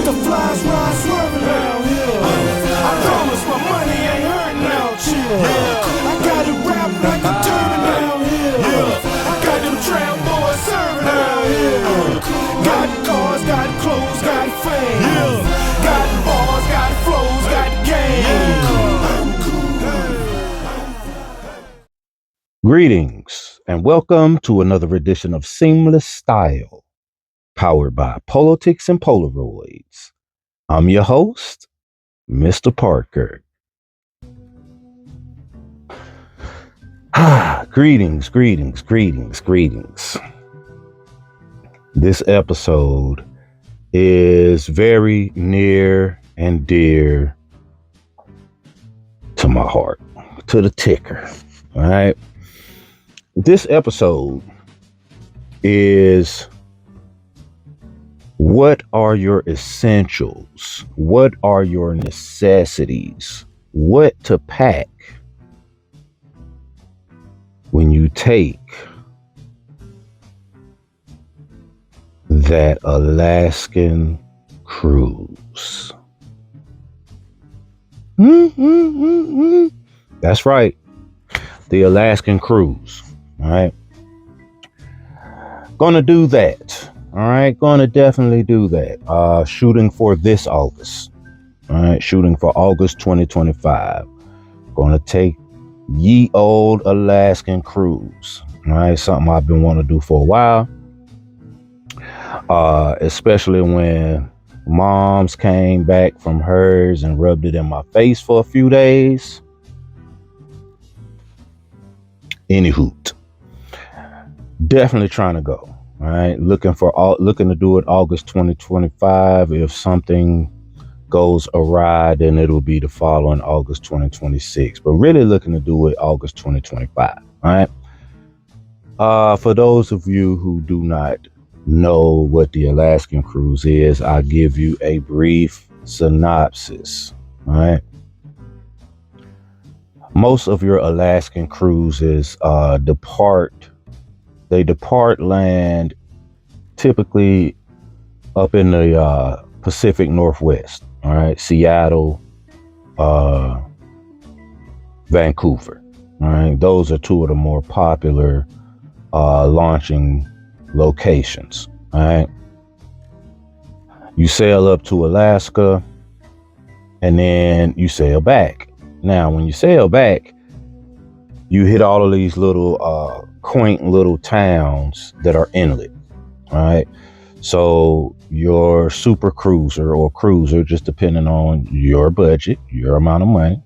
Got the flies ride swerving down here. I promise my money ain't hurting now, chill. I got it wrapped like a turban down here. I got them trap boys serving down here. Got cars, got clothes, got fame. Got bars, got flows, got game. Greetings and welcome to another edition of Seamless Style, powered by Politics and Polaroids. I'm your host, Mr. Parker. Greetings. This episode is very near and dear to my heart, to the ticker. All right. This episode is: what are your essentials? What are your necessities? What to pack when you take that Alaskan cruise? That's right. The Alaskan cruise. All right. Gonna do that. All right. Gonna definitely do that. Shooting for this August. All right. Shooting for August 2025. Gonna take ye old Alaskan cruise. All right. Something I've been wanting to do for a while. Especially when Mom's came back from hers and rubbed it in my face for a few days. Anywho, definitely trying to go. All right, looking to do it August 2025. If something goes awry, then it'll be the following August 2026. But really looking to do it August 2025. All right. For those of you who do not know what the Alaskan cruise is, I'll give you a brief synopsis. All right. Most of your Alaskan cruises depart land typically up in the Pacific Northwest. All right, Seattle, Vancouver. All right, those are two of the more popular launching locations. All right, you sail up to Alaska and then you sail back. Now, when you sail back, you hit all of these little quaint little towns that are inlet. All right. So your super cruiser or cruiser, just depending on your budget, your amount of money,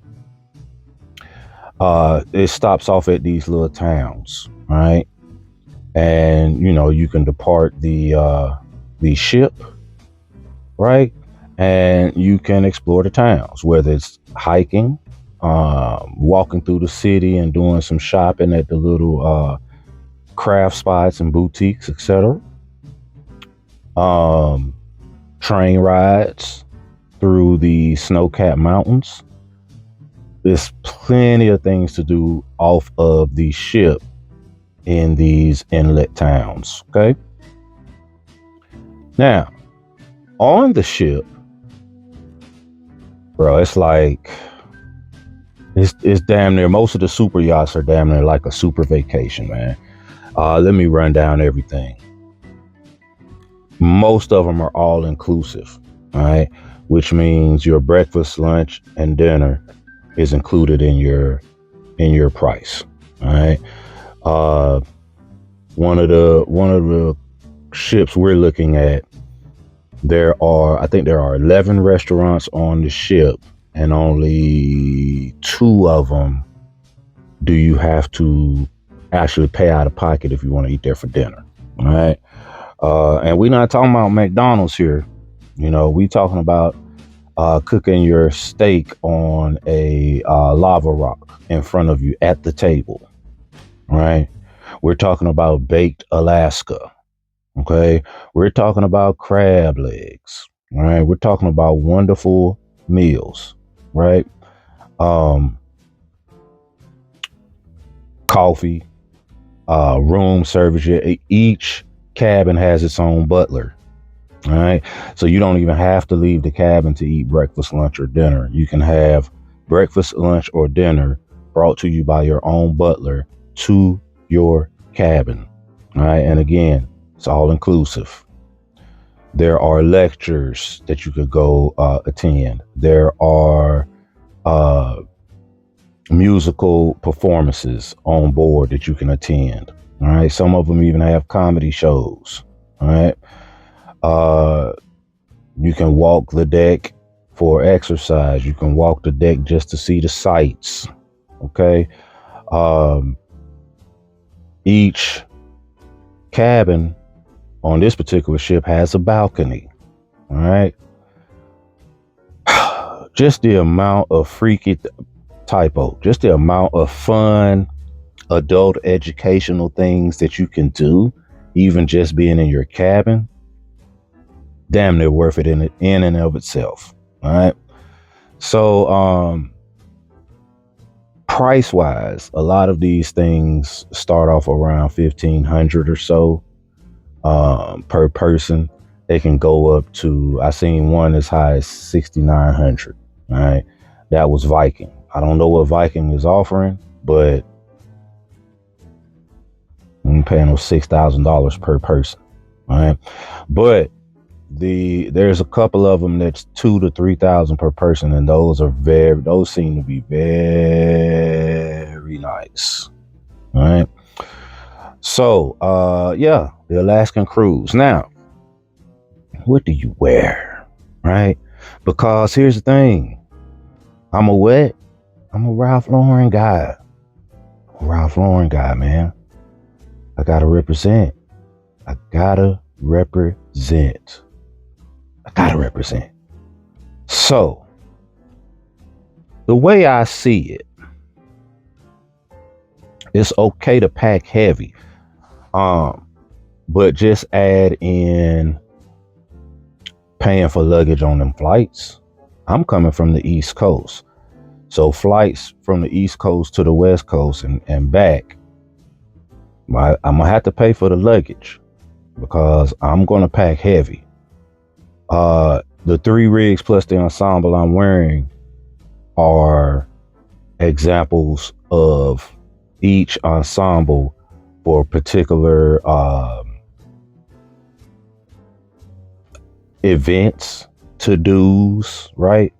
it stops off at these little towns. All right. And, you can depart the ship. Right. And you can explore the towns, whether it's hiking, walking through the city and doing some shopping at the little craft spots and boutiques, etc. Train rides through the snow-capped mountains. There's plenty of things to do off of the ship in these inlet towns. Okay. Now, on the ship, bro, it's like it's damn near, most of the super yachts are damn near like a super vacation, man. Let me run down everything. Most of them are all inclusive, all right, which means your breakfast, lunch, and dinner is included in your price. All right. One of the ships we're looking at, I think there are 11 restaurants on the ship, and only 2 of them do you have to actually pay out of pocket if you want to eat there for dinner. All right. And we're not talking about McDonald's here. We talking about cooking your steak on a lava rock in front of you at the table. All right. We're talking about baked Alaska. Okay. We're talking about crab legs. All right. We're talking about wonderful meals. Right. Coffee, room service. Each cabin has its own butler. All right. So you don't even have to leave the cabin to eat breakfast, lunch, or dinner. You can have breakfast, lunch, or dinner brought to you by your own butler to your cabin. All right. And again, it's all inclusive. There are lectures that you could go attend. There are uh, musical performances on board that you can attend. All right. Some of them even have comedy shows. All right. You can walk the deck for exercise. You can walk the deck just to see the sights. Okay. Each cabin on this particular ship has a balcony. All right. Just the amount of just the amount of fun, adult educational things that you can do, even just being in your cabin, damn near worth it in and of itself. All right. So, price wise, a lot of these things start off around 1,500 or so per person. They can go up to, I seen one as high as 6,900. All right. That was Viking. I don't know what Viking is offering, but I'm paying them $6,000 per person. All right. But there's a couple of them that's 2,000 to 3,000 per person, and those seem to be very nice. All right. So yeah, the Alaskan cruise. Now, what do you wear? Right? Because here's the thing. I'm a Ralph Lauren guy. Man. I gotta represent. So, the way I see it, it's okay to pack heavy. But just add in paying for luggage on them flights. I'm coming from the East Coast. So flights from the East Coast to the West Coast and back, I'm gonna have to pay for the luggage because I'm gonna pack heavy. The 3 rigs plus the ensemble I'm wearing are examples of each ensemble for particular events, to-dos, right?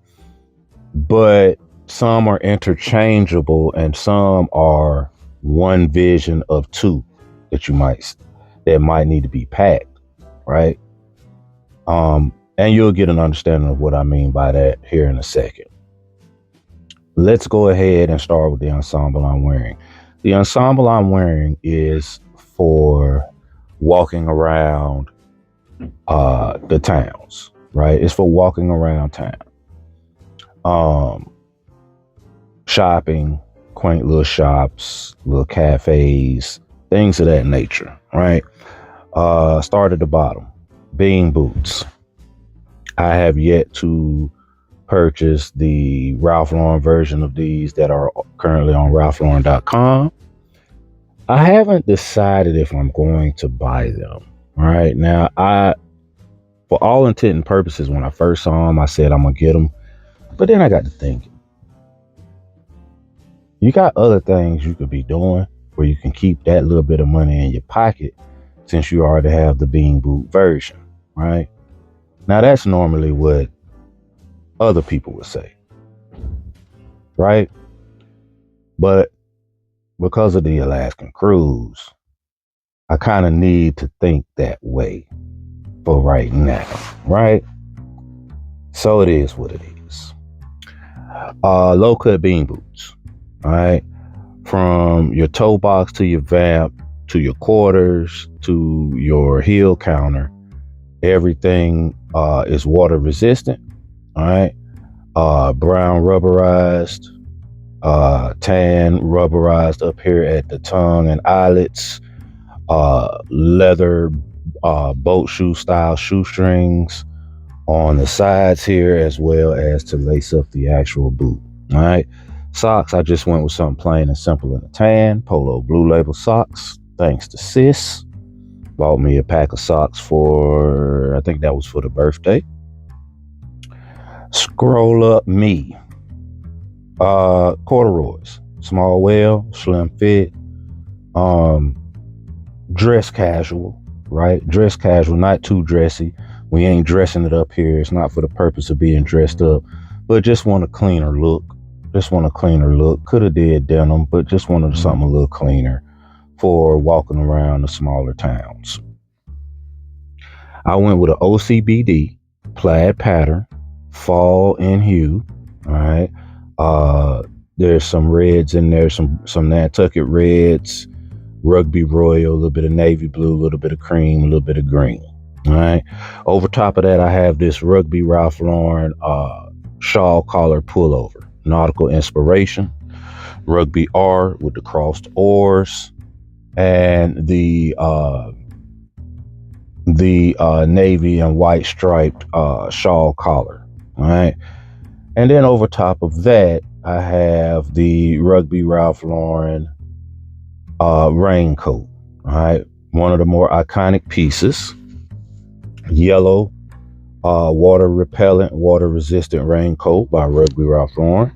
But some are interchangeable and some are one vision of 2 that might need to be packed, right? And you'll get an understanding of what I mean by that here in a second. Let's go ahead and start with the ensemble I'm wearing. The ensemble I'm wearing is for walking around the towns, right? It's for walking around town. Shopping, quaint little shops, little cafes, things of that nature, right? Start at the bottom. Bean boots. I have yet to purchase the Ralph Lauren version of these that are currently on ralphlauren.com. I haven't decided if I'm going to buy them. All right. Now, for all intent and purposes, when I first saw them, I said I'm going to get them. But then I got to thinking, you got other things you could be doing where you can keep that little bit of money in your pocket since you already have the bean boot version, right? Now, that's normally what other people would say, right? But because of the Alaskan cruise, I kind of need to think that way for right now, right? So it is what it is. Low cut bean boots, all right? From your toe box to your vamp to your quarters to your heel counter, everything is water resistant, all right? Brown rubberized, tan rubberized up here at the tongue and eyelets, leather boat shoe style shoestrings on the sides here, as well as to lace up the actual boot. All right. Socks, I just went with something plain and simple in a tan, Polo Blue Label socks, thanks to Sis. Bought me a pack of socks for, I think that was for the birthday. Scroll up me. Corduroys. Small well, slim fit. Dress casual, right? Dress casual, not too dressy. We ain't dressing it up here. It's not for the purpose of being dressed up, but just want a cleaner look. Could have did denim, but just wanted something a little cleaner for walking around the smaller towns. I went with an OCBD plaid pattern, fall in hue. All right. There's some reds in there, some Nantucket reds, rugby royal, a little bit of navy blue, a little bit of cream, a little bit of green. All right. Over top of that, I have this rugby Ralph Lauren shawl collar pullover, nautical inspiration, rugby R with the crossed oars, and the navy and white striped shawl collar. All right. And then over top of that, I have the rugby Ralph Lauren raincoat. All right. One of the more iconic pieces. Yellow water repellent, water resistant raincoat by Rugby Ralph Lauren.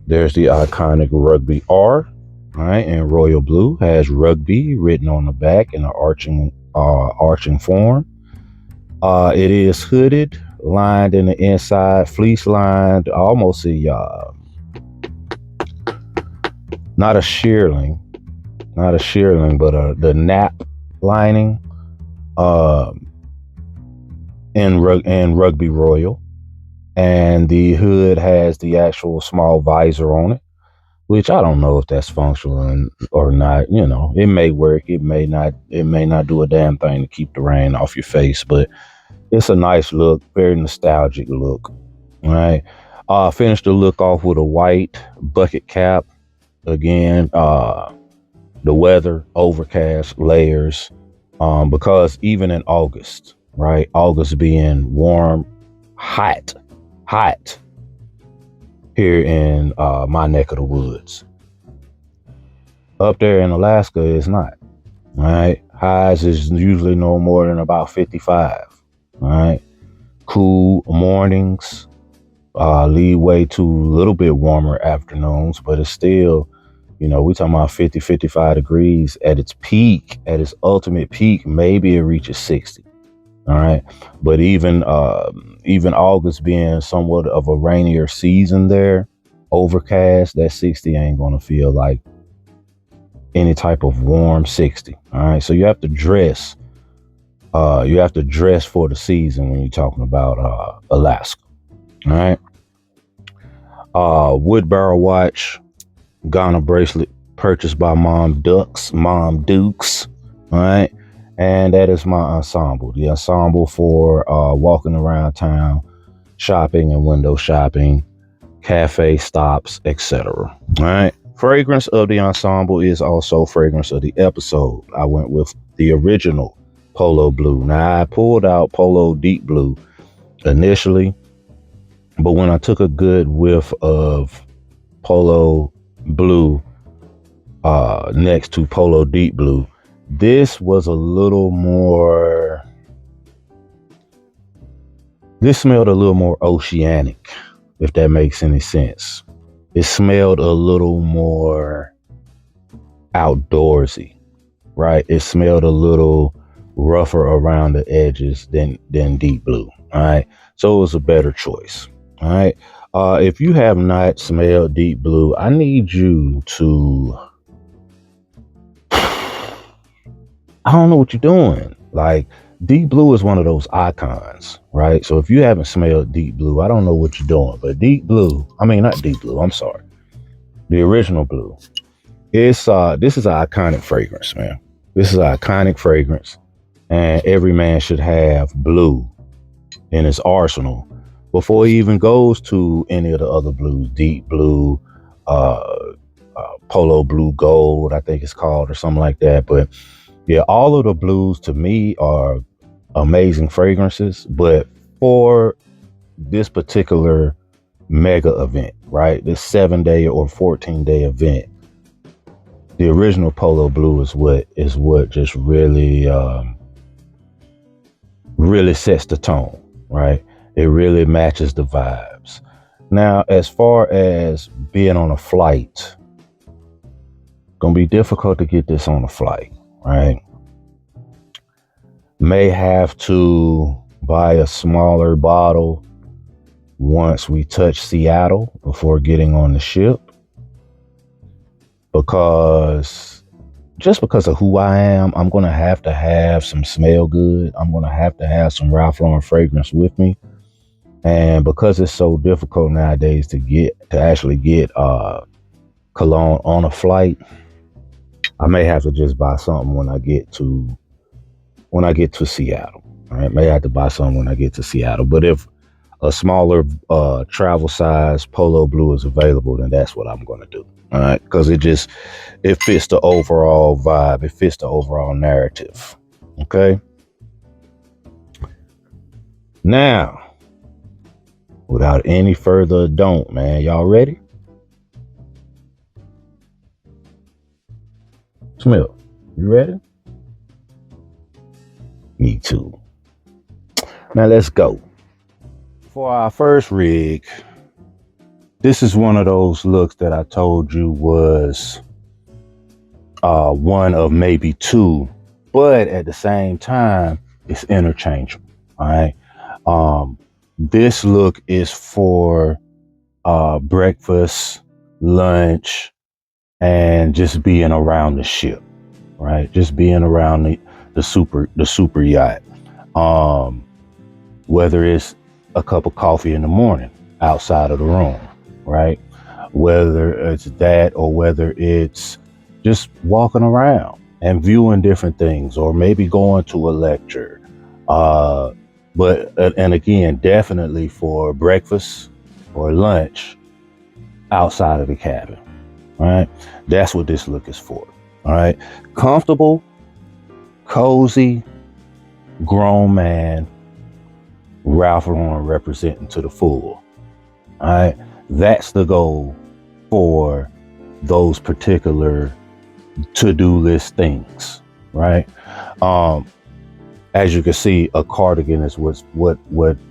There's the iconic Rugby R. All right, and royal blue, has rugby written on the back in an arching form. It is hooded, lined in the inside, fleece lined, almost not a shearling, but the nap lining in rugby royal, and the hood has the actual small visor on it, which I don't know if that's functional or not. You know, it may work, it may not do a damn thing to keep the rain off your face, but it's a nice look, very nostalgic look. All right. Finished the look off with a white bucket cap. Again, the weather, overcast, layers, because even in August, right? August being warm, hot here in my neck of the woods. Up there in Alaska, it's not. All right. Highs is usually no more than about 55. All right. Cool mornings, lead way to a little bit warmer afternoons, but it's still, you know, we talking about 50, 55 degrees at its peak, at its ultimate peak. Maybe it reaches 60. All right. But even August being somewhat of a rainier season there, overcast, that 60 ain't going to feel like any type of warm 60. All right. So you have to dress. You have to dress for the season when you're talking about Alaska. All right. Wood barrel watch, Ghana bracelet purchased by Mom Dukes. All right. And that is my ensemble. The ensemble for walking around town, shopping and window shopping, cafe stops, etc. All right. Fragrance of the ensemble is also fragrance of the episode. I went with the original Polo Blue. Now, I pulled out Polo Deep Blue initially, but when I took a good whiff of Polo Blue next to Polo Deep Blue, this was a little more, this smelled a little more oceanic, if that makes any sense. It smelled a little more outdoorsy, right? It smelled a little rougher around the edges than Deep Blue. All right. So it was a better choice. All right. If you have not smelled Deep Blue, I need you to, I don't know what you're doing. Like, Deep Blue is one of those icons, right? So if you haven't smelled Deep Blue, I don't know what you're doing. But Deep Blue, I mean, not Deep Blue, I'm sorry. The original Blue. This is an iconic fragrance, man. This is an iconic fragrance. And every man should have blue in his arsenal before he even goes to any of the other blues. Deep Blue, Polo Blue Gold, I think it's called, or something like that. But yeah, all of the blues to me are amazing fragrances. But for this particular mega event, right, this 7-day or 14-day event, the original polo blue is what just really really sets the tone, right? It really matches the vibes. Now, as far as being on a flight, gonna be difficult to get this on a flight, right? May have to buy a smaller bottle once we touch Seattle before getting on the ship, because of who I am, I'm going to have some smell good. I'm going to have some Ralph Lauren fragrance with me. And because it's so difficult nowadays to actually get cologne on a flight, I may have to just buy something when I get to Seattle. All right, may have to buy something when I get to Seattle. But if a smaller travel size polo blue is available, then that's what I'm going to do. All right, because it fits the overall vibe. It fits the overall narrative. Okay. Now, without any further ado, man, y'all ready? Smell, you ready? Me too. Now let's go. For our first rig, this is one of those looks that I told you was one of maybe two, but at the same time, it's interchangeable. All right. This look is for breakfast, lunch, and just being around the ship, right? Just being around the super yacht. Whether it's a cup of coffee in the morning outside of the room, right? Whether it's that or whether it's just walking around and viewing different things, or maybe going to a lecture. And again, definitely for breakfast or lunch outside of the cabin, right? That's what this look is for, all right? Comfortable, cozy, grown man, Ralph Lauren representing to the full. All right, that's the goal for those particular to-do list things, right? As you can see, a cardigan is what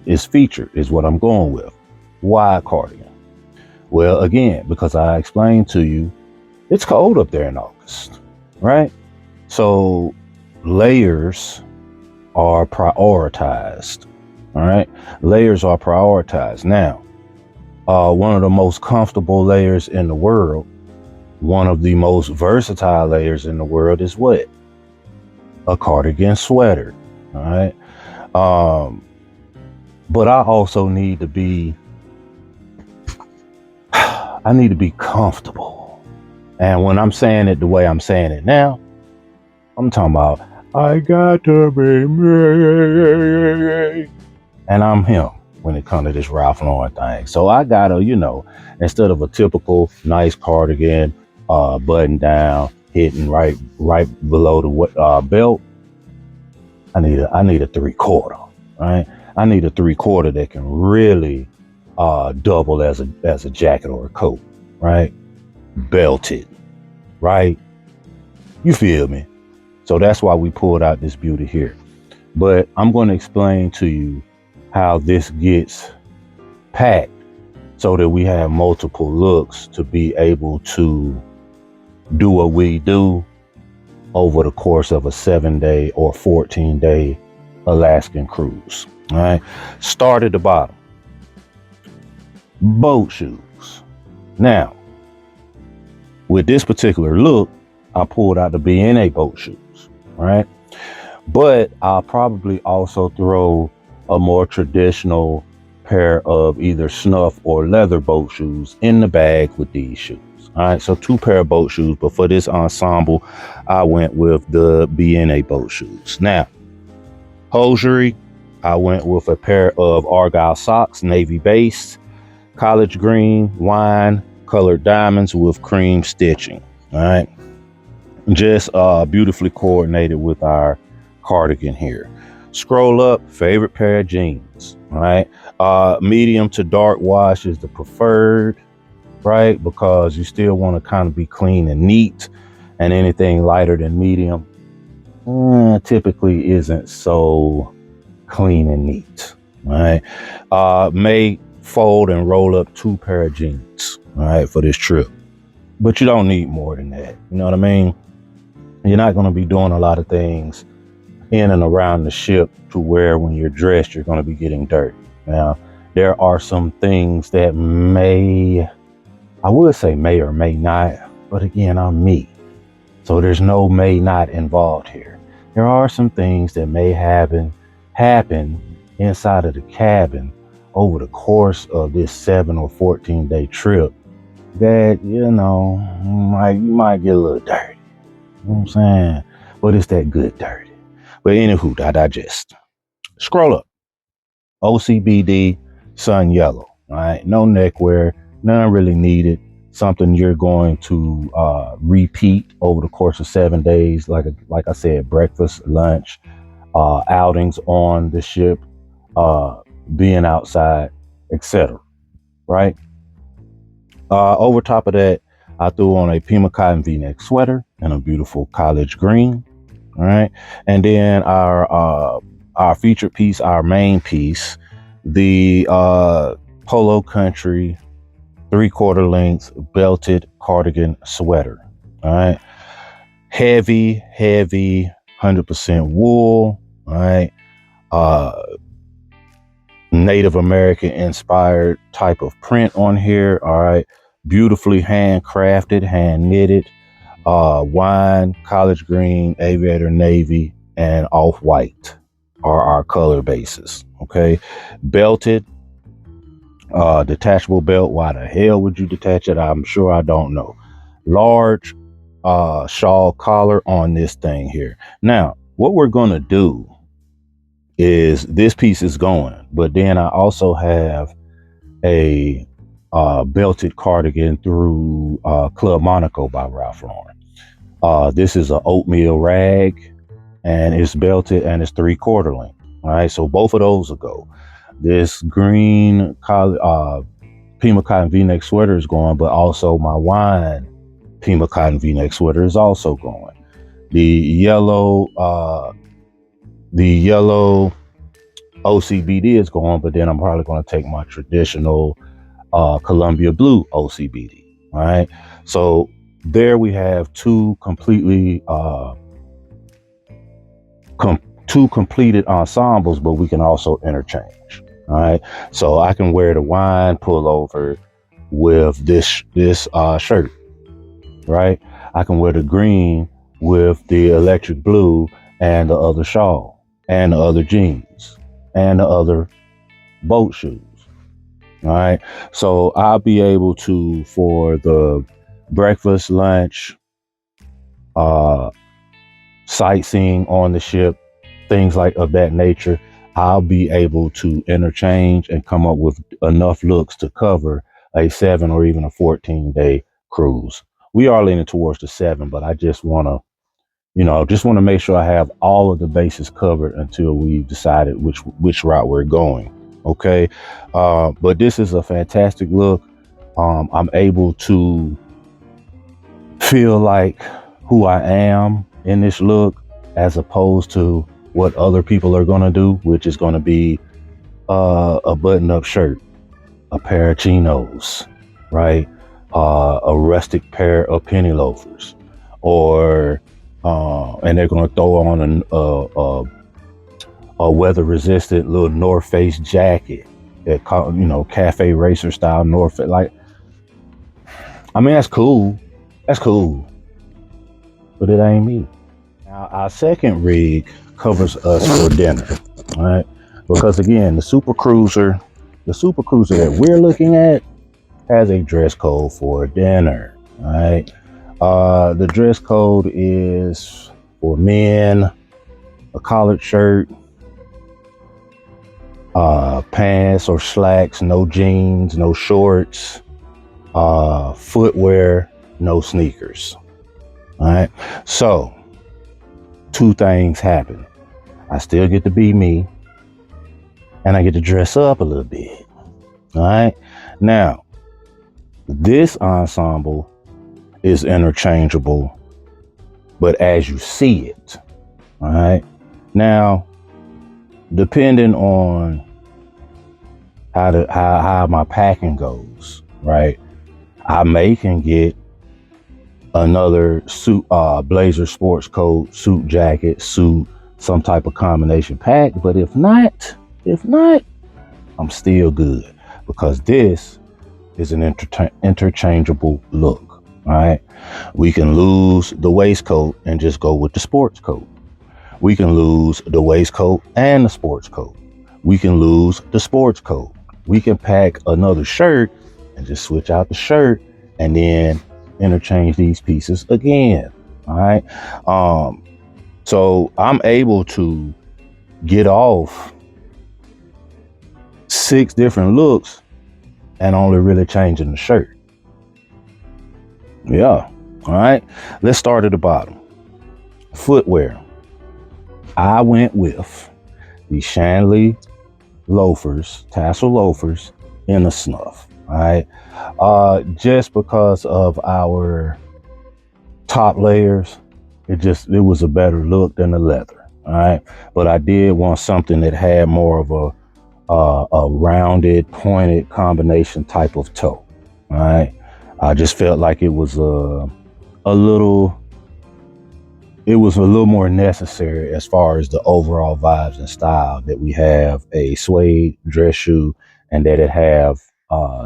is featured, is what I'm going with. Why a cardigan? Well, again, because I explained to you, it's cold up there in August, right? So layers are prioritized. All right, layers are prioritized. Now, one of the most comfortable layers in the world, one of the most versatile layers in the world is what? A cardigan sweater. All right. But I also need to be comfortable. And when I'm saying it the way I'm saying it now, I'm talking about I got to be me. And I'm him when it comes to this Ralph Lauren thing. So I gotta, instead of a typical nice cardigan, button down, hitting right below the belt, I need a 3/4, right? I need a 3/4 that can really double as a jacket or a coat, right? Belted, right? You feel me? So that's why we pulled out this beauty here. But I'm going to explain to you how this gets packed so that we have multiple looks to be able to do what we do over the course of a 7-day or 14-day Alaskan cruise. All right. Start at the bottom. Boat shoes. Now, with this particular look, I pulled out the BNA boat shoes. All right. But I'll probably also throw a more traditional pair of either snuff or leather boat shoes in the bag with these shoes. All right, so 2 pair of boat shoes, but for this ensemble, I went with the BNA boat shoes. Now, hosiery, I went with a pair of Argyle socks, navy base, college green, wine, colored diamonds with cream stitching. All right, just beautifully coordinated with our cardigan here. Scroll up, favorite pair of jeans. All right, medium to dark wash is the preferred, right? Because you still want to kind of be clean and neat. and anything lighter than medium typically isn't so clean and neat. All right. May fold and roll up 2 pair of jeans, all right, for this trip. But you don't need more than that. You know what I mean? You're not going to be doing a lot of things in and around the ship to where when you're dressed, you're going to be getting dirty. Now, there are some things that I would say may or may not, but again, I'm me. So there's no may not involved here. There are some things that may happen inside of the cabin over the course of this 7 or 14-day trip that, you might get a little dirty. You know what I'm saying? But it's that good dirty. But anywho, I digest. Scroll up. OCBD, sun yellow. All right. No neckwear, none really needed. Something you're going to repeat over the course of 7 days. Like I said, breakfast, lunch, outings on the ship, being outside, etc. Right? Over top of that, I threw on a Pima cotton V-neck sweater and a beautiful college green. All right. And then our featured piece, our main piece, the Polo Country 3/4 length belted cardigan sweater. All right. Heavy, 100% wool. All right. Native American inspired type of print on here. All right. Beautifully handcrafted, hand knitted. Wine, college green, aviator navy, and off-white are our color bases. Okay. Belted, detachable belt. Why the hell would you detach it? I'm sure I don't know. Large shawl collar on this thing here. Now, what we're going to do is this piece is going, but then I also have a belted cardigan through Club Monaco by Ralph Lauren. This is an oatmeal rag, and it's belted and it's 3/4 length. All right, so both of those will go. This green Pima cotton V-neck sweater is going, but also my wine Pima cotton V-neck sweater is also going. The yellow OCBD is going, but then I'm probably going to take my traditional Columbia blue OCBD. All right. So there we have two completely two completed ensembles, but we can also interchange. All right. So I can wear the wine pullover with this shirt. Right. I can wear the green with the electric blue and the other shawl and the other jeans and the other boat shoes. All right. So I'll be able to, for the breakfast, lunch, sightseeing on the ship, things like of that nature, I'll be able to interchange and come up with enough looks to cover a 7 or even a 14-day cruise. We are leaning towards the 7, but I just want to make sure I have all of the bases covered until we've decided which route we're going. Okay. But this is a fantastic look. I'm able to feel like who I am in this look, as opposed to what other people are going to do, which is going to be a button-up shirt, a pair of chinos, right? A rustic pair of penny loafers, or and they're going to throw on a weather-resistant little North Face jacket that, cafe racer style North Face. Like, I mean, that's cool, but it ain't me. Now, our second rig covers us for dinner, all right? Because again, the super cruiser that we're looking at has a dress code for dinner, all right? The dress code is for men: a collared shirt, pants or slacks, no jeans, no shorts, footwear, no sneakers. All right. So 2 things happen. I still get to be me, and I get to dress up a little bit. All right. Now, this ensemble is interchangeable but as you see it. All right. Now, depending on how my packing goes, right, I can get another suit, blazer, sports coat, suit jacket, suit, some type of combination pack. But if not, I'm still good, because this is an interchangeable look. All right. We can lose the waistcoat and just go with the sports coat. We can lose the waistcoat and the sports coat. We can lose the sports coat. We can pack another shirt and just switch out the shirt and then interchange these pieces again. All right. So I'm able to get off 6 different looks and only really changing the shirt. Yeah. All right. Let's start at the bottom. Footwear. I went with the Shanley loafers, tassel loafers in a snuff. All right. Just because of our top layers, it was a better look than the leather. All right. But I did want something that had more of a rounded, pointed combination type of toe. All right. I just felt like it was a little more necessary as far as the overall vibes and style, that we have a suede dress shoe and that it have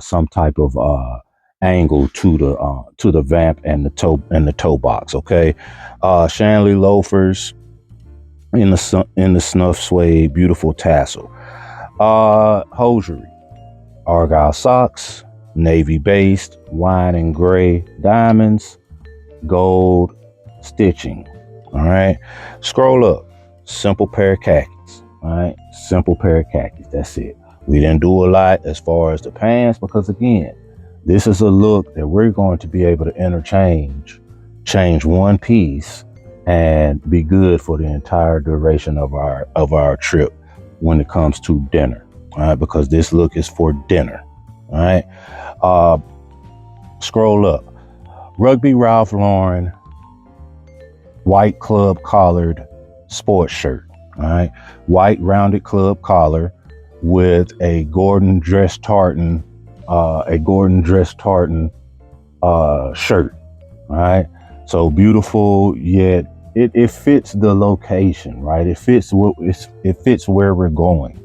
some type of angle to the vamp and the toe box. Okay. Shanley loafers in the snuff suede, beautiful tassel. Hosiery, argyle socks, navy based, wine and gray diamonds, gold stitching. All right. Scroll up. Simple pair of khakis. All right. Simple pair of khakis. That's it. We didn't do a lot as far as the pants, because again, this is a look that we're going to be able to change one piece and be good for the entire duration of our trip when it comes to dinner. All right. Because this look is for dinner. All right. Scroll up. Rugby Ralph Lauren white club collared sports shirt. All right. White rounded club collar with a Gordon dress tartan shirt. All right. So beautiful, yet it fits the location, right? It fits where we're going.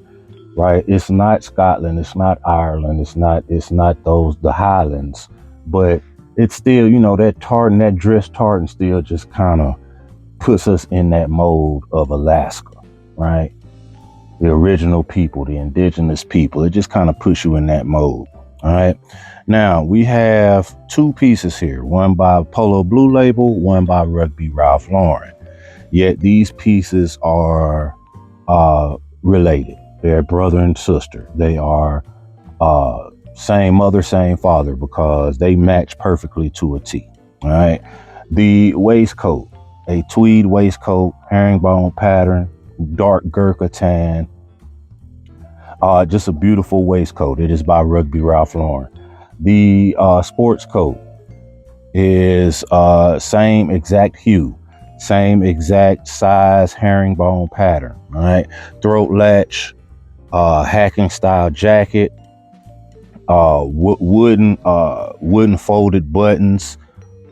Right. It's not Scotland, it's not Ireland, it's not the Highlands, but it's still, that dress tartan still just kind of puts us in that mode of Alaska, right? The original people, the indigenous people. It just kind of puts you in that mode. All right. Now we have 2 pieces here, one by Polo Blue Label, one by Rugby Ralph Lauren. Yet these pieces are related. They're brother and sister. They are same mother, same father, because they match perfectly to a T. All right. The waistcoat, a tweed waistcoat, herringbone pattern, dark Gurkha tan. Just a beautiful waistcoat. It is by Rugby Ralph Lauren. The sports coat is same exact hue, same exact size, herringbone pattern. All right. Throat latch, hacking style jacket, wooden folded buttons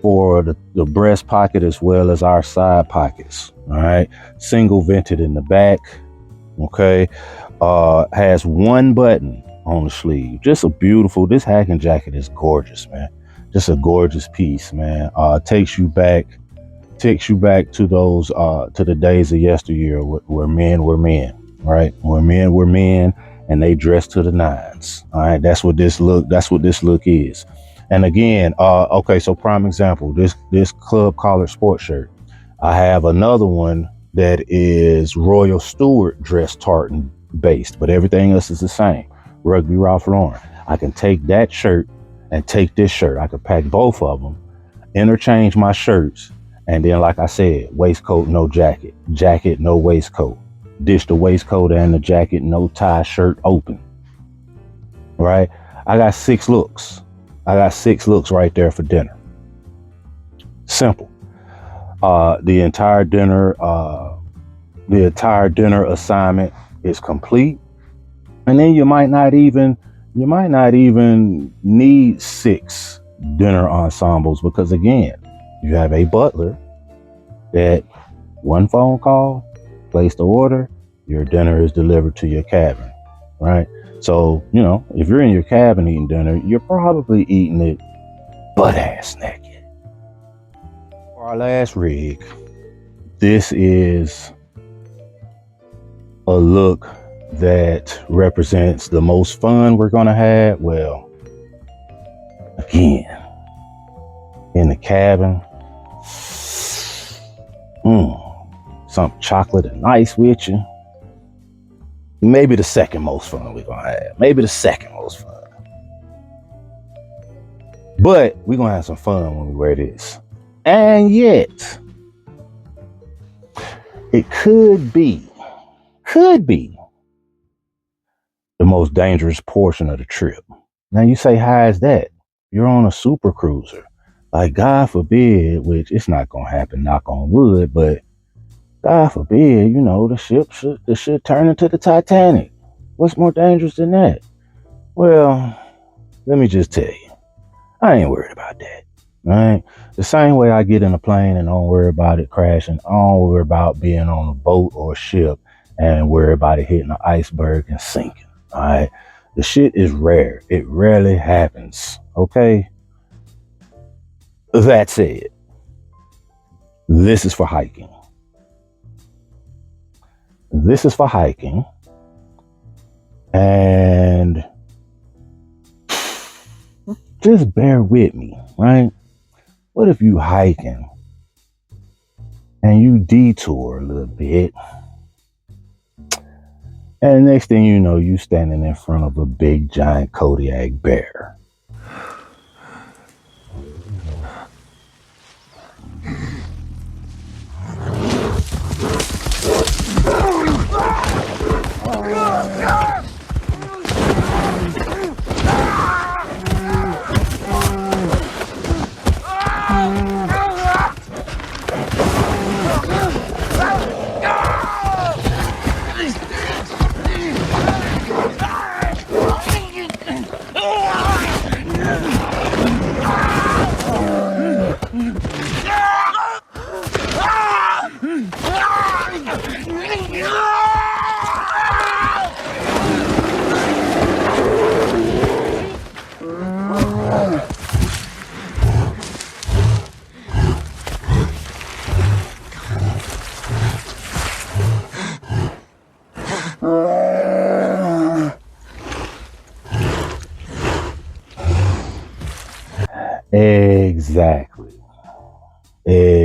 for the breast pocket as well as our side pockets. All right. Single vented in the back. Okay. Has 1 button on the sleeve. Just a beautiful, this hacking jacket is gorgeous, man. Just a gorgeous piece, man. Takes you back to those, to the days of yesteryear where men were men, right? Where men were men and they dressed to the nines. All right. That's what this look is. And again, okay, so prime example, this club collar sports shirt. I have another one that is Royal Stewart dress tartan based, but everything else is the same. Rugby Ralph Lauren. I can take that shirt and take this shirt. I could pack both of them, interchange my shirts, and then, like I said, waistcoat, no jacket. Jacket, no waistcoat. Dish the waistcoat and the jacket, no tie, shirt open. Right? I got 6 looks. I got 6 looks right there for dinner. Simple. The entire dinner assignment is complete. And then you might not even need 6 dinner ensembles, because again, you have a butler that one phone call, place the order, your dinner is delivered to your cabin, right? So, if you're in your cabin eating dinner, you're probably eating it butt ass naked. For our last rig, this is a look that represents the most fun we're gonna have. Well, again, in the cabin, some chocolate and ice with you. Maybe the second most fun we're gonna have. Maybe the second most fun. But we're gonna have some fun when we wear this. And yet, it could be the most dangerous portion of the trip. Now you say, how is that? You're on a super cruiser. Like, God forbid, which it's not gonna happen, knock on wood, but God forbid, the ship turn into the Titanic. What's more dangerous than that? Well, let me just tell you, I ain't worried about that. Right? The same way I get in a plane and don't worry about it crashing, I don't worry about being on a boat or a ship and worry about it hitting an iceberg and sinking. All right? The shit is rare. It rarely happens. Okay? That said, this is for hiking. And just bear with me, right? What if you hiking and you detour a little bit, and next thing you know, you standing in front of a big giant Kodiak bear?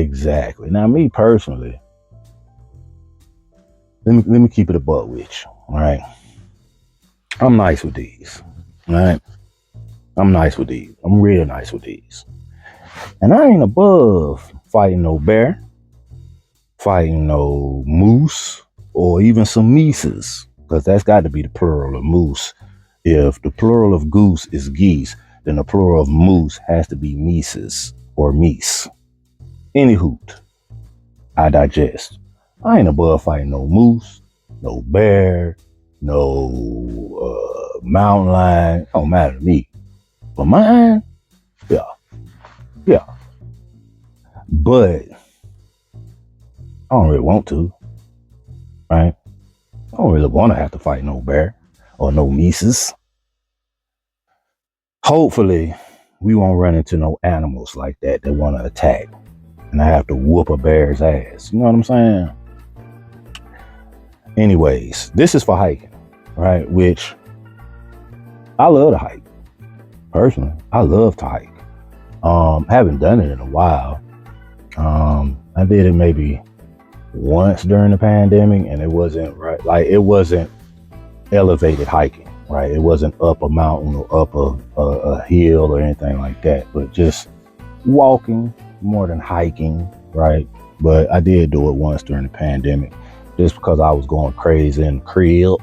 Exactly. Now, me personally, let me keep it a buck with you. All right. I'm nice with these. All right. I'm nice with these. I'm real nice with these. And I ain't above fighting no bear, fighting no moose, or even some mises, because that's got to be the plural of moose. If the plural of goose is geese, then the plural of moose has to be mises or meese. Any hoot, I digest. I ain't above fighting no moose, no bear, no mountain lion. Don't matter to me. But mine, yeah. But I don't really want to, right? I don't really want to have to fight no bear or no mises. Hopefully, we won't run into no animals like that want to attack, and I have to whoop a bear's ass. You know what I'm saying? Anyways, this is for hiking, right? Which I love to hike. Personally, I love to hike. Haven't done it in a while. I did it maybe once during the pandemic, and it wasn't right. Like, it wasn't elevated hiking, right? It wasn't up a mountain or up a hill or anything like that, but just walking more than hiking, right? But I did do it once during the pandemic, just because I was going crazy in the crib.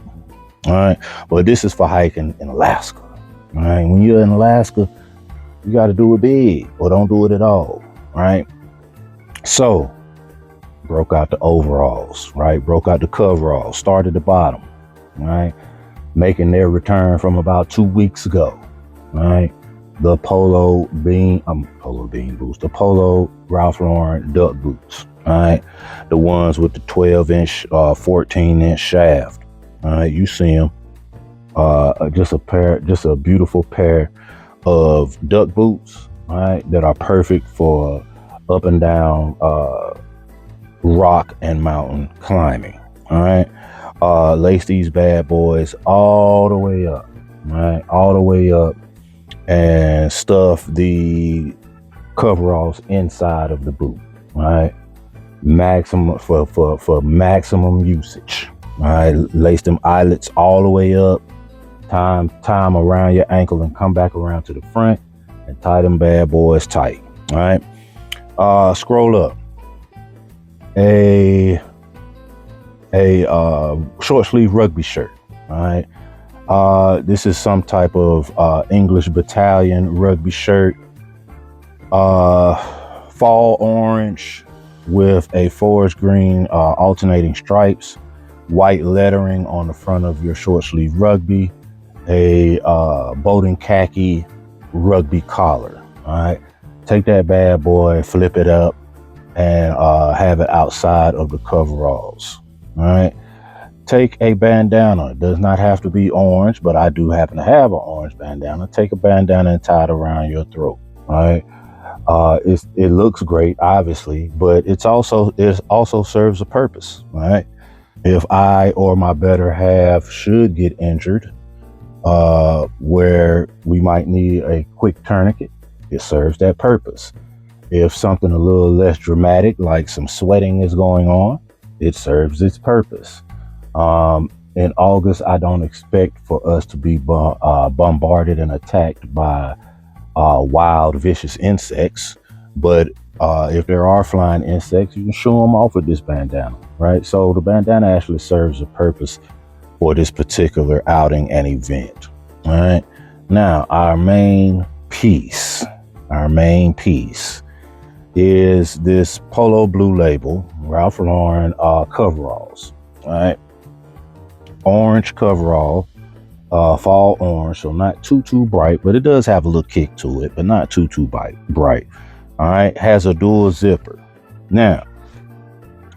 All right. But this is for hiking in Alaska. All right. When you're in Alaska, you got to do it big or don't do it at all. Right. So broke out the overalls, right? Broke out the coveralls, started at the bottom, right? Making their return from about 2 weeks ago, right? The polo bean boots, the polo Ralph Lauren duck boots, right? The ones with the 12-inch, 14-inch shaft, all right? You see them. Just a beautiful pair of duck boots, right? That are perfect for up and down, rock and mountain climbing, all right? Lace these bad boys all the way up, right? All the way up, and stuff the coveralls inside of the boot, right? Maximum for maximum usage, right? Lace them eyelets all the way up, time around your ankle and come back around to the front and tie them bad boys tight, all right? Scroll up. A short sleeve rugby shirt, all right? This is some type of English battalion rugby shirt, fall orange with a forest green alternating stripes, white lettering on the front of your short sleeve rugby, a Bowden khaki rugby collar. All right, take that bad boy, flip it up, and have it outside of the coveralls. All right. Take a bandana. It does not have to be orange, but I do happen to have an orange bandana. Take a bandana and tie it around your throat. All right. It looks great, obviously, but it also serves a purpose. All right. If I or my better half should get injured, where we might need a quick tourniquet, it serves that purpose. If something a little less dramatic, like some sweating is going on, it serves its purpose. In August, I don't expect for us to be bombarded and attacked by wild, vicious insects. But if there are flying insects, you can shoo them off with this bandana, right? So the bandana actually serves a purpose for this particular outing and event, all right? Now, our main piece is this polo blue label, Ralph Lauren coveralls, all right? Orange coverall, fall orange, so not too bright, but it does have a little kick to it, but not too bright. All right, has a dual zipper. Now,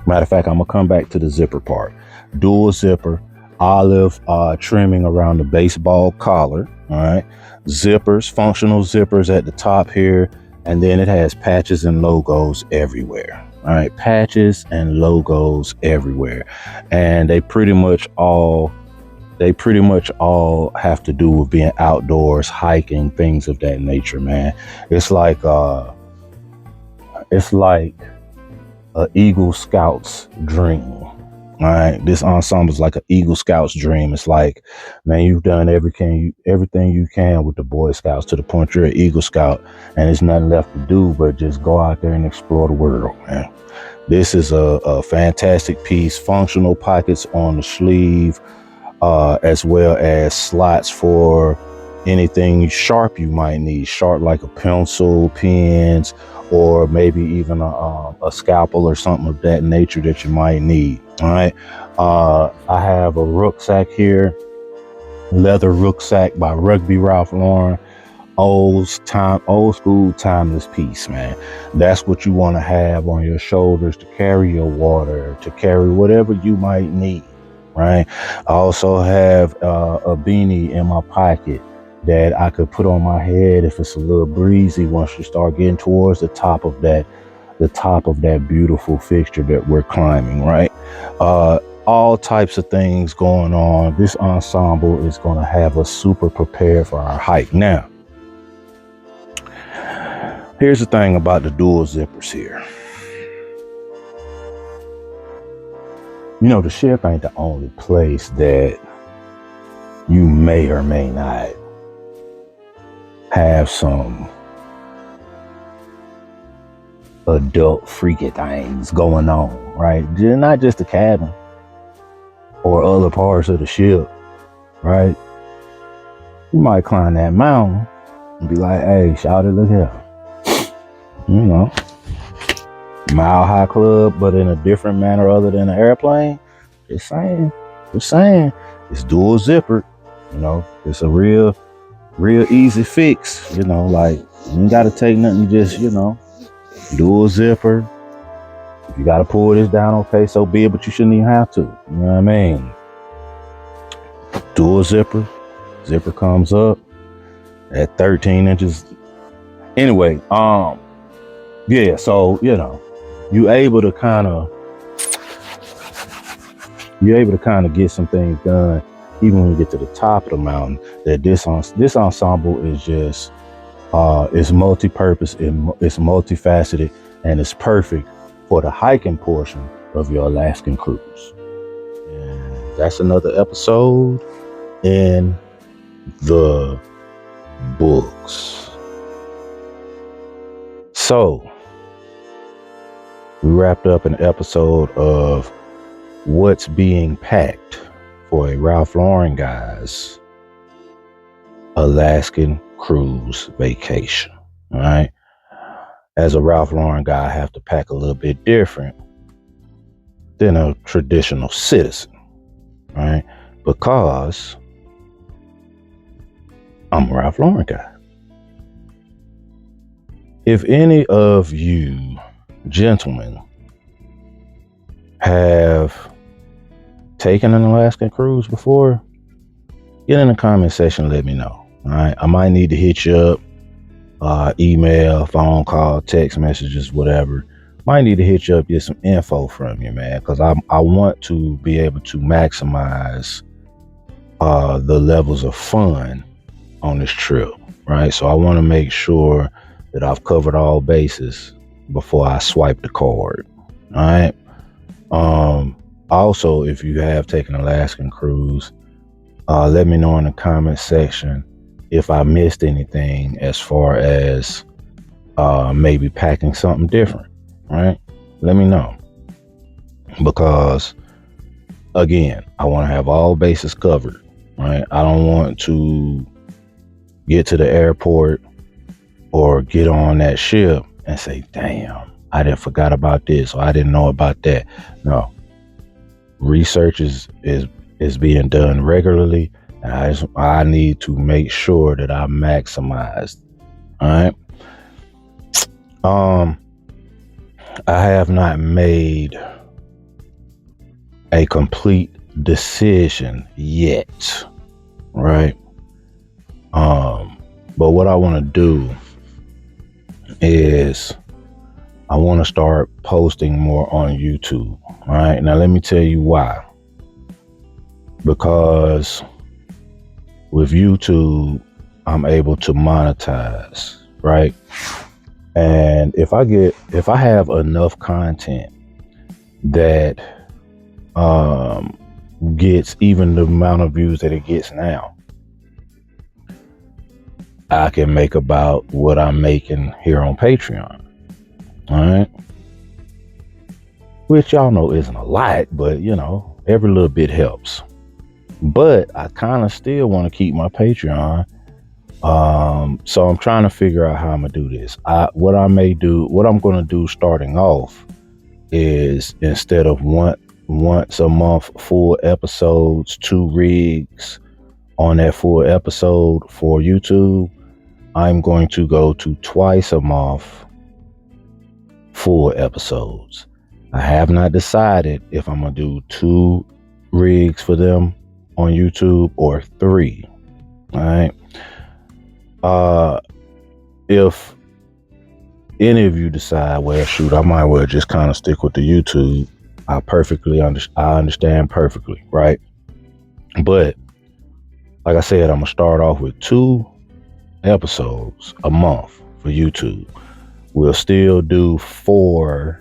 matter of fact, I'm gonna come back to the zipper part. Dual zipper, olive trimming around the baseball collar. All right, zippers, functional zippers at the top here, and then it has patches and logos everywhere. All right, patches and logos everywhere, and they pretty much all have to do with being outdoors, hiking, things of that nature, man. It's like a Eagle Scout's dream. All right, this ensemble is like an Eagle Scout's dream. It's like, man, you've done everything you can with the Boy Scouts to the point you're an Eagle Scout, and there's nothing left to do but just go out there and explore the world, man. This is a fantastic piece. Functional pockets on the sleeve, as well as slots for anything sharp you might need. Sharp like a pencil, pens, or maybe even a scalpel or something of that nature that you might need. All right. I have a rucksack here, leather rucksack by Rugby Ralph Lauren. Old school, timeless piece, man. That's what you want to have on your shoulders to carry your water, to carry whatever you might need, right? I also have a beanie in my pocket that I could put on my head if it's a little breezy once you start getting towards the top of that beautiful fixture that we're climbing, right? All types of things going on. This ensemble is going to have us super prepared for our hike. Now, here's the thing about the dual zippers here. You know, the ship ain't the only place that you may or may not have some adult freaky things going on, right? Not just the cabin or other parts of the ship, right? You might climb that mountain and be like, hey, shawty, look here. You know, Mile High Club, but in a different manner other than an airplane. Just saying. It's dual zipper. It's a real easy fix. Like you ain't got to take nothing. You just, dual zipper. If you got to pull this down, okay, so be it, but you shouldn't even have to. You know what I mean? Dual zipper. Zipper comes up at 13 inches. Anyway, yeah, so, you're able to kind of get some things done even when you get to the top of the mountain. That this ensemble is just it's multi-purpose, it's multifaceted, and it's perfect for the hiking portion of your Alaskan cruise. And that's another episode in the books. So we wrapped up an episode of what's being packed for a Ralph Lauren guy's Alaskan cruise vacation. All right. As a Ralph Lauren guy, I have to pack a little bit different than a traditional citizen. All right. Because I'm a Ralph Lauren guy. If any of you gentlemen have taken an Alaskan cruise before, get in the comment section, let me know. All right, I might need to hit you up, email, phone call, text messages, whatever. Might need to hit you up, get some info from you, man, because I want to be able to maximize the levels of fun on this trip, right? So I want to make sure that I've covered all bases before I swipe the card. All right. Also, if you have taken an Alaskan cruise, let me know in the comment section if I missed anything as far as maybe packing something different, right? Let me know, because again, I want to have all bases covered, right? I don't want to get to the airport or get on that ship and say, damn, I didn't forgot about this, or I didn't know about that. No, research is being done regularly, and I need to make sure that I maximize. All right. I have not made a complete decision yet, right? But what I want to do is I want to start posting more on YouTube. All right. Now, let me tell you why. Because with YouTube, I'm able to monetize, right? And if I have enough content that gets even the amount of views that it gets now, I can make about what I'm making here on Patreon. All right. Which y'all know isn't a lot, but every little bit helps. But I kind of still want to keep my Patreon. So I'm trying to figure out how I'm gonna do this. What I'm gonna do starting off is, instead of once a month full episodes, 2 rigs on that full episode for YouTube, I'm going to go to twice a month full episodes. I have not decided if I'm gonna do 2 rigs for them on YouTube or 3. All right. If any of you decide, well, shoot, I might well just kind of stick with the YouTube, I understand perfectly, right? But like I said, I'm gonna start off with 2 episodes a month for YouTube. We'll still do 4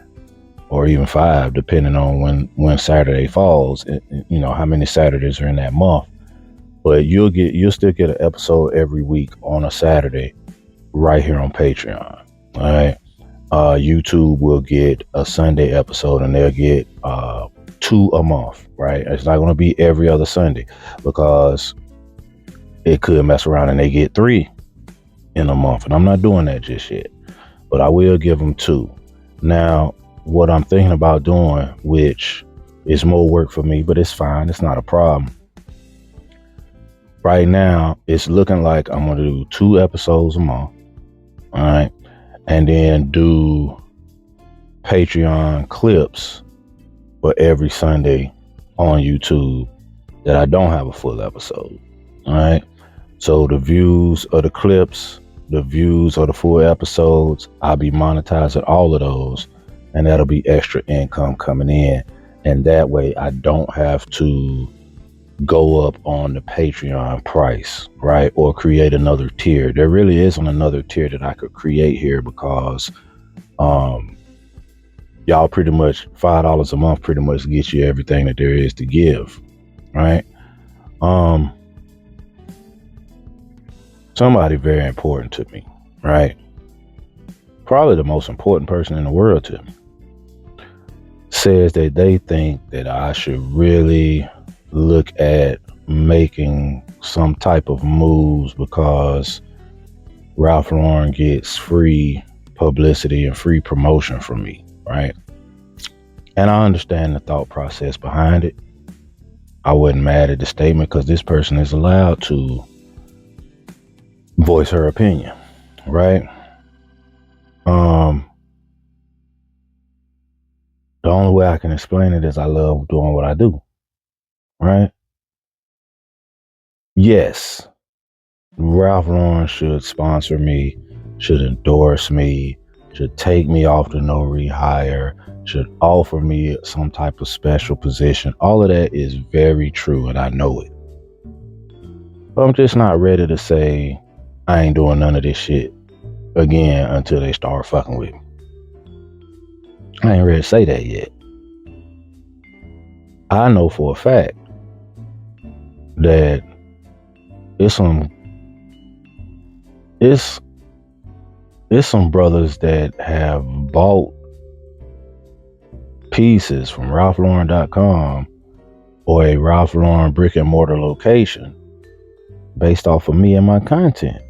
or even 5, depending on when Saturday falls, how many Saturdays are in that month. But you'll still get an episode every week on a Saturday right here on Patreon. All right. YouTube will get a Sunday episode, and they'll get 2 a month, right? It's not going to be every other Sunday, because it could mess around and they get 3 in a month. And I'm not doing that just yet, but I will give them 2. Now, what I'm thinking about doing, which is more work for me, but it's fine. It's not a problem. Right now, it's looking like I'm going to do 2 episodes a month. All right. And then do Patreon clips for every Sunday on YouTube that I don't have a full episode. All right. So the views of the clips, the views of the full episodes, I'll be monetizing all of those, and that'll be extra income coming in. And that way I don't have to go up on the Patreon price, right? Or create another tier. There really isn't another tier that I could create here, because y'all pretty much $5 a month pretty much gets you everything that there is to give, right? Somebody very important to me, right? Probably the most important person in the world to me, says that they think that I should really look at making some type of moves, because Ralph Lauren gets free publicity and free promotion from me, right? And I understand the thought process behind it. I wasn't mad at the statement, because this person is allowed to voice her opinion, right? The only way I can explain it is I love doing what I do, right? Yes, Ralph Lauren should sponsor me, should endorse me, should take me off the no rehire, should offer me some type of special position. All of that is very true, and I know it. But I'm just not ready to say I ain't doing none of this shit again until they start fucking with me. I ain't ready to say that yet. I know for a fact that it's some brothers that have bought pieces from RalphLauren.com or a Ralph Lauren brick and mortar location based off of me and my content.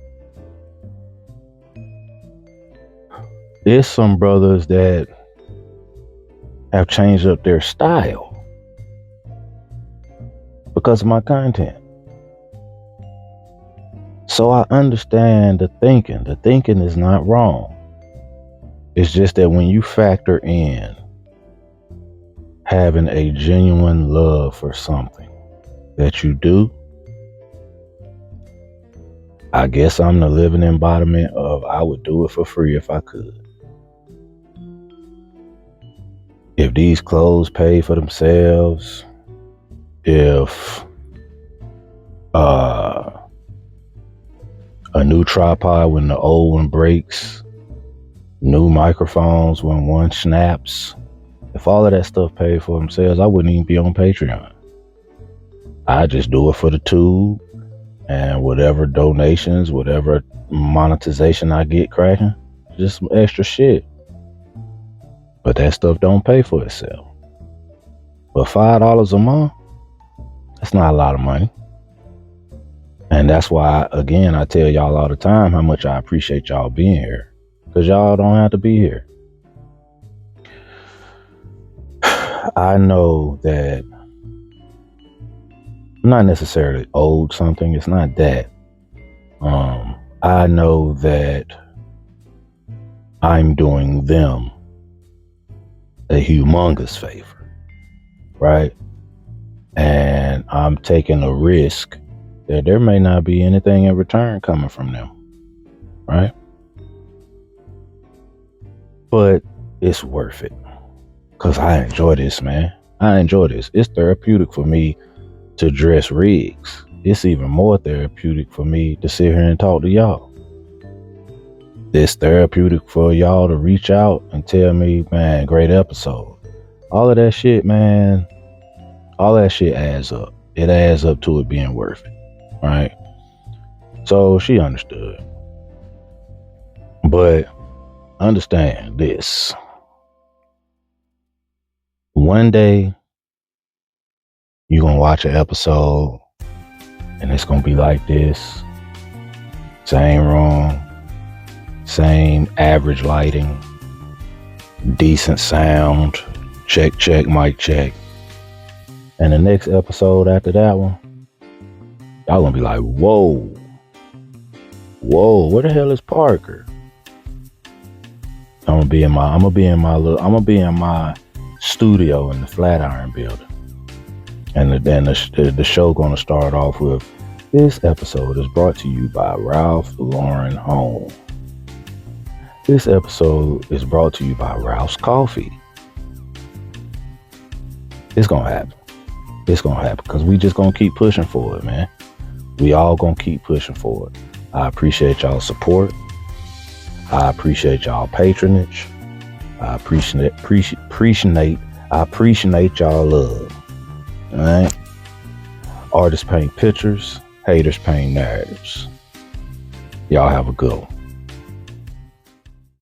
There's some brothers that have changed up their style because of my content. So I understand the thinking. The thinking is not wrong. It's just that when you factor in having a genuine love for something that you do, I guess I'm the living embodiment of I would do it for free if I could. If these clothes pay for themselves, if a new tripod when the old one breaks, new microphones when one snaps, if all of that stuff paid for themselves, I wouldn't even be on Patreon. I just do it for the tube, and whatever donations, whatever monetization I get cracking, just some extra shit. But that stuff don't pay for itself. But $5 a month, that's not a lot of money. And that's why, again, I tell y'all all the time how much I appreciate y'all being here, because y'all don't have to be here. I know that I'm not necessarily owed something. It's not that. I know that I'm doing them a humongous favor, right? And I'm taking a risk that there may not be anything in return coming from them, right? But it's worth it, because I enjoy this, man. I enjoy this. It's therapeutic for me to dress rigs. It's even more therapeutic for me to sit here and talk to y'all. It's therapeutic for y'all to reach out and tell me, man, great episode. All of that shit, man, all that shit adds up. It adds up to it being worth it, right? So she understood. But understand this. One day, you're going to watch an episode and it's going to be like this. Same room, same average lighting, decent sound. Check, mic check. And the next episode after that one, y'all gonna be like, whoa, where the hell is Parker? I'm gonna be in my studio in the Flatiron building. And then the show gonna start off with, this episode is brought to you by Ralph Lauren Home. This episode is brought to you by Ralph's Coffee. It's gonna happen. It's gonna happen because we just gonna keep pushing for it, man. We all gonna keep pushing for it. I appreciate y'all's support. I appreciate y'all patronage. I appreciate y'all love. All right. Artists paint pictures. Haters paint narratives. Y'all have a good one.